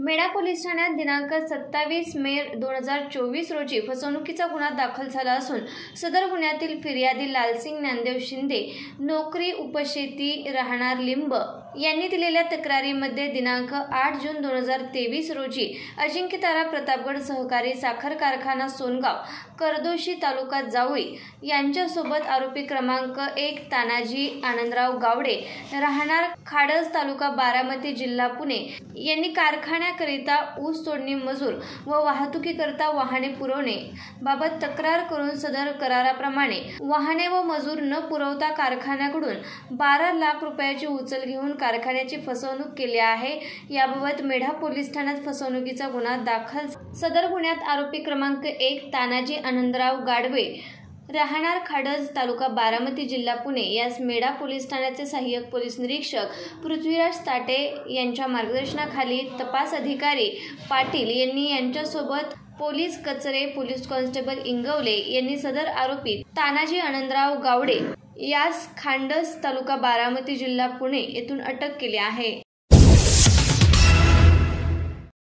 Medha police ठाण्यात दिनांक 27 मे 2024 रोजी फसवणुकीचा गुन्हा दाखल झाला असून सदर गुन्ह्यातील फिर्यादी लालसिंग ज्ञानदेव शिंदे, नोकरी उपशेती, राहणार लिंब यांनी दिलेल्या तक्रारीमध्ये दिनांक 8 जून 2023 रोजी अजिंक्यतारा प्रतापगड सहकारी साखर कारखाना सोनगाव, करदोशी, तालुका जावळी यांच्यासोबत आरोपी क्रमांक 1 तानाजी आनंदराव गावडे, राहणार खाडज, तालुका बारामती, जिल्हा पुणे यांनी कारखान्याकरिता ऊस तोडणी मजूर व वाहतुकीकरिता वाहने पुरवणे बाबत तक्रार करून सदर कराराप्रमाणे वाहने व मजूर न पुरवता कारखान्याकडून 12 लाख रुपयाची उचल घेऊन कारखान्याची फसवणूक केली आहे। याबाबत मेढा पोलीस ठाण्यात फसवणुकीचा गुन्हा दाखल। सदर गुन्ह्यात आरोपी क्रमांक 1 तानाजी आनंदराव गाडवे, राहणार खाडज, तालुका बारामती, जिल्हा पुणे यास मेढा पोलीस ठाण्याचे सहाय्यक पोलीस निरीक्षक पृथ्वीराज ताटे यांच्या मार्गदर्शनाखाली तपास अधिकारी पाटील यांनी यांच्यासोबत पोलीस कचरे, पोलीस कॉन्स्टेबल इंगवले यांनी सदर आरोपी तानाजी आनंदराव गावडे यास खांडस, तालुका बारामती, जिल्हा पुणे येथून अटक केली आहे।